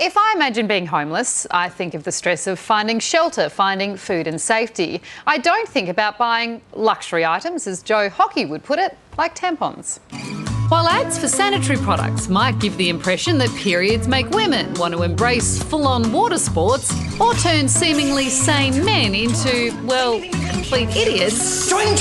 if I imagine being homeless, I think of the stress of finding shelter, finding food and safety. I don't think about buying luxury items, as Joe Hockey would put it, like tampons. While ads for sanitary products might give the impression that periods make women want to embrace full-on water sports or turn seemingly sane men into, well, complete idiots. Join!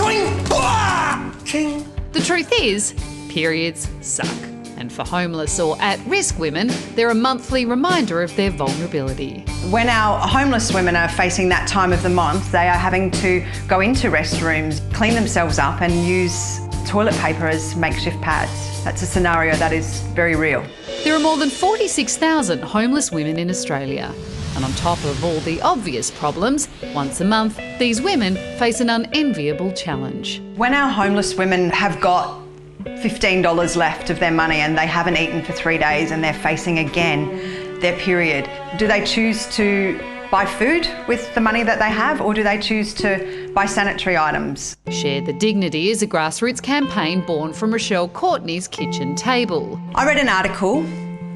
The truth is, periods suck. And for homeless or at-risk women, they're a monthly reminder of their vulnerability. When our homeless women are facing that time of the month, they are having to go into restrooms, clean themselves up and use toilet paper as makeshift pads. That's a scenario that is very real. There are more than 46,000 homeless women in Australia. And on top of all the obvious problems, once a month, these women face an unenviable challenge. When our homeless women have got $15 left of their money and they haven't eaten for 3 days and they're facing again their period, do they choose to buy food with the money that they have, or do they choose to buy sanitary items? Share the Dignity is a grassroots campaign born from Rochelle Courtney's kitchen table. I read an article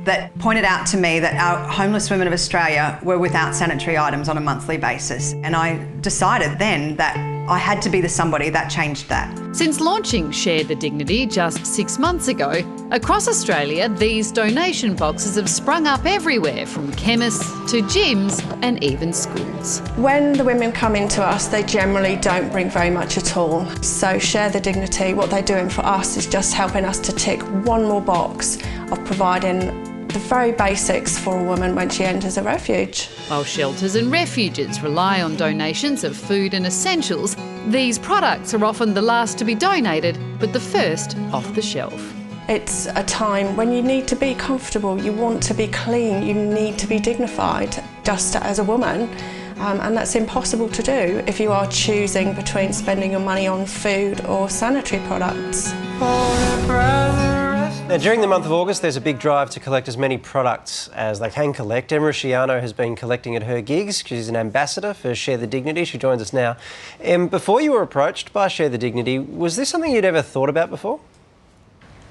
that pointed out to me that our homeless women of Australia were without sanitary items on a monthly basis, and I decided then that I had to be the somebody that changed that. Since launching Share the Dignity just 6 months ago, across Australia these donation boxes have sprung up everywhere, from chemists to gyms and even schools. When the women come into us, they generally don't bring very much at all. So Share the Dignity, what they're doing for us is just helping us to tick one more box of providing the very basics for a woman when she enters a refuge. While shelters and refuges rely on donations of food and essentials, these products are often the last to be donated, but the first off the shelf. It's a time when you need to be comfortable, you want to be clean, you need to be dignified, just as a woman. And that's impossible to do if you are choosing between spending your money on food or sanitary products. Now, during the month of August, there's a big drive to collect as many products as they can collect. Emma Rusciano has been collecting at her gigs. She's an ambassador for Share the Dignity. She joins us now. Before you were approached by Share the Dignity, was this something you'd ever thought about before?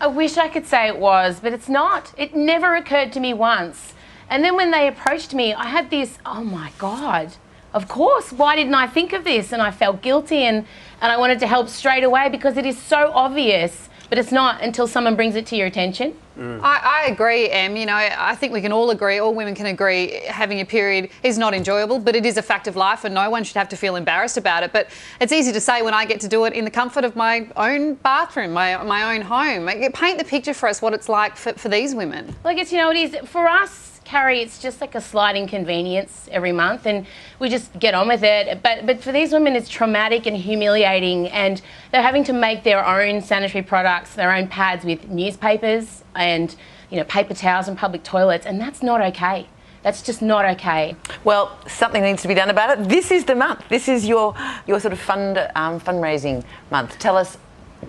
I wish I could say it was, but it's not. It never occurred to me once. And then when they approached me, I had this, oh my God, of course, why didn't I think of this? And I felt guilty and I wanted to help straight away because it is so obvious. But it's not until someone brings it to your attention. I agree, Em. You know, I think we can all agree, all women can agree, having a period is not enjoyable, but it is a fact of life and no one should have to feel embarrassed about it. But it's easy to say when I get to do it in the comfort of my own bathroom, my own home. Paint the picture for us what it's like for these women. Well, I guess, you know, it is, for us, Carrie, it's just like a slight inconvenience every month and we just get on with it. But for these women, it's traumatic and humiliating, and they're having to make their own sanitary products, their own pads with newspapers and, you know, paper towels and public toilets, and that's not okay. That's just not okay. Well, something needs to be done about it. This is the month. This is your sort of fundraising month. Tell us,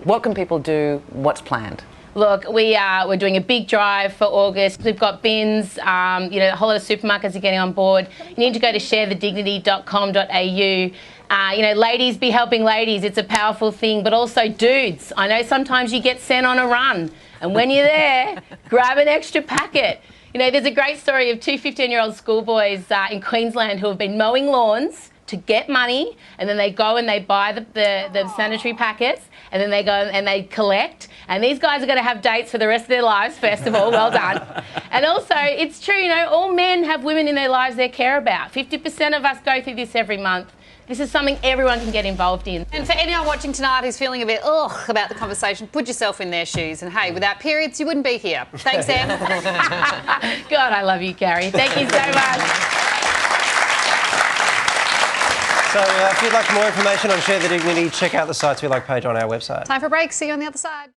what can people do? What's planned? Look, we're doing a big drive for August. We've got bins, you know, a whole lot of supermarkets are getting on board. You need to go to sharethedignity.com.au. You know, ladies, be helping ladies. It's a powerful thing, but also dudes. I know sometimes you get sent on a run, and when you're there, grab an extra packet. You know, there's a great story of two 15-year-old schoolboys in Queensland who have been mowing lawns to get money, and then they go and they buy the sanitary packets, and then they go and they collect. And these guys are going to have dates for the rest of their lives, first of all, well done. And also, it's true, you know, all men have women in their lives they care about. 50% of us go through this every month. This is something everyone can get involved in. And for anyone watching tonight who's feeling a bit ugh about the conversation, put yourself in their shoes. And hey, without periods, you wouldn't be here. Thanks, Em. God, I love you, Carrie. Thank you so much. So if you'd like more information on Share the Dignity, check out the Sites We Like page on our website. Time for a break. See you on the other side.